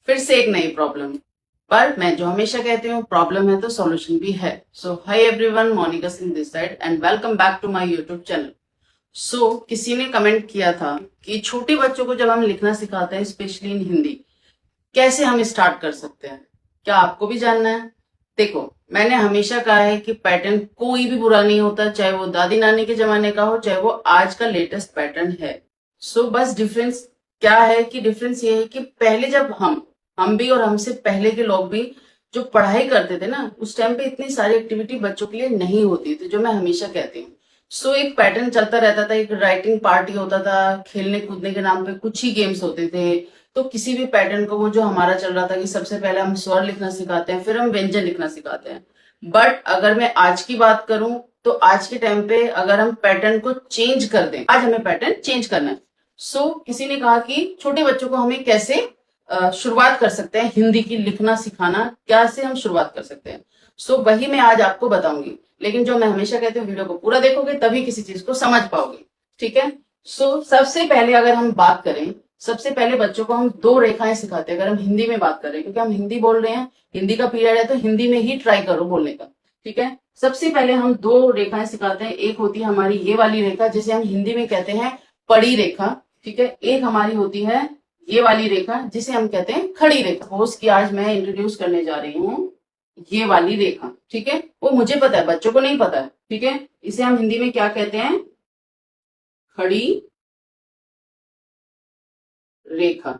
फिर से एक नई प्रॉब्लम। पर मैं जो हमेशा कहती हूँ, प्रॉब्लम है तो सॉल्यूशन भी है। So hi everyone, Monica Singh this side and welcome back to my YouTube channel. So किसी ने कमेंट किया था कि छोटे बच्चों को जब हम लिखना सिखाते हैं, स्पेशली इन हिंदी, कैसे हम स्टार्ट कर सकते हैं? क्या आपको भी जानना है? देखो, मैंने हमेशा कहा है कि पैटर्न कोई भी बुरा नहीं होता, चाहे वो दादी नानी के जमाने का हो, चाहे वो आज का लेटेस्ट पैटर्न है। सो बस डिफरेंस क्या है कि डिफरेंस ये है कि पहले जब हम भी और हमसे पहले के लोग भी जो पढ़ाई करते थे ना, उस टाइम पे इतनी सारी एक्टिविटी बच्चों के लिए नहीं होती थी, जो मैं हमेशा कहती हूँ। सो एक पैटर्न चलता रहता था, एक राइटिंग पार्टी होता था, खेलने कूदने के नाम पे कुछ ही गेम्स होते थे। तो किसी भी पैटर्न को, वो जो हमारा चल रहा था कि सबसे पहले हम स्वर लिखना सिखाते हैं, फिर हम व्यंजन लिखना सिखाते हैं। बट अगर मैं आज की बात करूं, तो आज के टाइम पे अगर हम पैटर्न को चेंज कर दें, आज हमें पैटर्न चेंज करना है। किसी ने कहा कि छोटे बच्चों को हमें कैसे शुरुआत कर सकते हैं, हिंदी की लिखना सिखाना कैसे हम शुरुआत कर सकते हैं। वही मैं आज आपको बताऊंगी। लेकिन जो मैं हमेशा कहती हूँ, वीडियो को पूरा देखोगे तभी किसी चीज को समझ पाओगे। ठीक है। सबसे पहले अगर हम बात करें, सबसे पहले बच्चों को हम दो रेखाएं सिखाते हैं। अगर हम हिंदी में बात करें, क्योंकि हम हिंदी बोल रहे हैं, हिंदी का पीरियड है, तो हिंदी में ही ट्राई करो बोलने का। ठीक है। सबसे पहले हम दो रेखाएं सिखाते हैं। एक होती है हमारी ये वाली रेखा, जिसे हम हिंदी में कहते हैं पड़ी रेखा। ठीक है। एक हमारी होती है ये वाली रेखा, जिसे हम कहते हैं खड़ी रेखा। सपोज कि आज मैं इंट्रोड्यूस करने जा रही हूँ ये वाली रेखा। ठीक है। वो मुझे पता है, बच्चों को नहीं पता है। ठीक है। इसे हम हिंदी में क्या कहते हैं? खड़ी रेखा।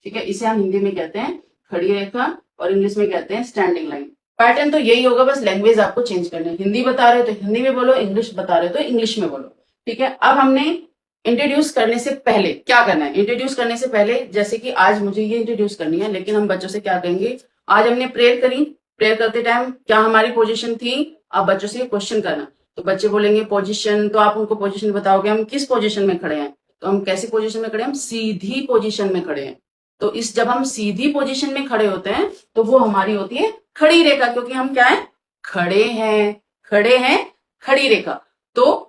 ठीक है। इसे हम हिंदी में कहते हैं खड़ी रेखा और इंग्लिश में कहते हैं स्टैंडिंग लाइन। पैटर्न तो यही होगा, बस लैंग्वेज आपको चेंज करनी है। हिंदी बता रहे हो तो हिंदी में बोलो, इंग्लिश बता रहे हो तो इंग्लिश में बोलो। ठीक है। अब हमने इंट्रोड्यूस करने से पहले क्या करना है? इंट्रोड्यूस करने से पहले, जैसे कि आज मुझे ये इंट्रोड्यूस करनी है, लेकिन हम बच्चों से क्या कहेंगे? आज हमने प्रेयर करी, प्रेयर करते टाइम क्या हमारी पोजीशन थी? आप बच्चों से क्वेश्चन करना। तो बच्चे बोलेंगे पोजीशन, तो आप उनको पोजीशन बताओगे हम किस पोजीशन में खड़े हैं। तो हम कैसी पोजीशन में खड़े हैं? हम सीधी पोजीशन में खड़े हैं। तो इस जब हम सीधी पोजीशन में खड़े होते हैं, तो वो हमारी होती है खड़ी रेखा, क्योंकि हम क्या है? खड़े हैं, खड़े हैं, खड़ी रेखा। तो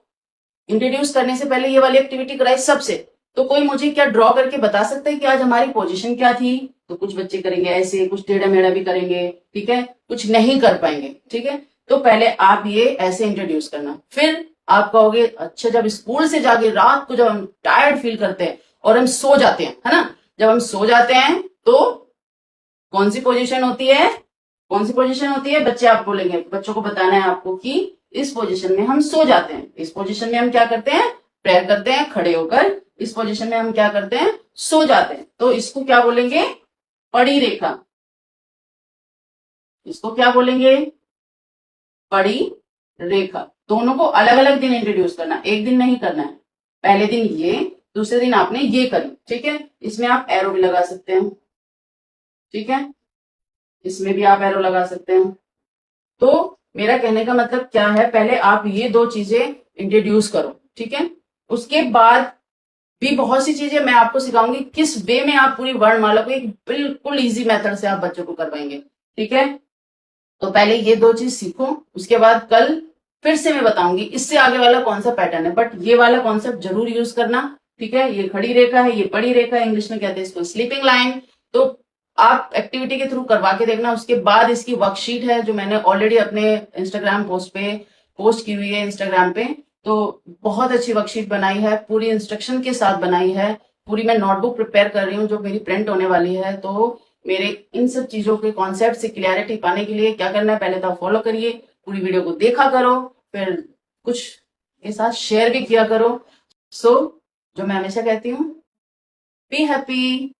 इंट्रोड्यूस करने से पहले ये वाली एक्टिविटी कराई सबसे। तो कोई मुझे क्या ड्रॉ करके बता सकता है कि आज हमारी पोजीशन क्या थी? तो कुछ बच्चे करेंगे ऐसे, कुछ टेढ़ा मेढ़ा भी करेंगे। ठीक है। कुछ नहीं कर पाएंगे। ठीक है। तो पहले आप ये ऐसे इंट्रोड्यूस करना, फिर आप कहोगे अच्छा, जब स्कूल से जाके रात को जब हम टायर्ड फील करते हैं और हम सो जाते हैं, है ना, जब हम सो जाते हैं तो कौन सी पोजीशन होती है? कौन सी पोजीशन होती है बच्चे? आप बोलेंगे, बच्चों को बताना है आपको कि इस पोजीशन में हम सो जाते हैं। इस पोजीशन में हम क्या करते हैं? प्रेयर करते हैं खड़े होकर। इस पोजीशन में हम क्या करते हैं? सो जाते हैं। तो इसको क्या बोलेंगे? पड़ी रेखा। इसको क्या बोलेंगे? पड़ी रेखा। दोनों को अलग अलग दिन इंट्रोड्यूस करना, एक दिन नहीं करना है। पहले दिन ये, दूसरे दिन आपने ये करी। ठीक है। इसमें आप एरो भी लगा सकते हैं। ठीक है। इसमें भी आप एरो लगा सकते हैं। तो मेरा कहने का मतलब क्या है, पहले आप ये दो चीजें इंट्रोड्यूस करो। ठीक है। उसके बाद भी बहुत सी चीजें मैं आपको सिखाऊंगी, किस वे में आप पूरी वर्णमाला को एक बिल्कुल इजी मेथड से आप बच्चों को करवाएंगे। ठीक है। तो पहले ये दो चीज सीखो, उसके बाद कल फिर से मैं बताऊंगी इससे आगे वाला कौन सा पैटर्न है, बट ये वाला कॉन्सेप्ट जरूर यूज करना। ठीक है। ये खड़ी रेखा है, ये पड़ी रेखा है, इंग्लिश में कहते हैं इसको स्लीपिंग लाइन। तो आप एक्टिविटी के थ्रू करवा के देखना। उसके बाद इसकी वर्कशीट है, जो मैंने ऑलरेडी अपने इंस्टाग्राम पोस्ट पे पोस्ट की हुई है, इंस्टाग्राम पे। तो बहुत अच्छी वर्कशीट बनाई है, पूरी इंस्ट्रक्शन के साथ बनाई है। पूरी मैं नोटबुक प्रिपेयर कर रही हूँ, जो मेरी प्रिंट होने वाली है। तो मेरे इन सब चीजों के कॉन्सेप्ट से क्लियरिटी पाने के लिए क्या करना है, पहले तो फॉलो करिए, पूरी वीडियो को देखा करो, फिर कुछ के साथ शेयर भी किया करो। जो मैं हमेशा कहती हूँ, बी हैप्पी।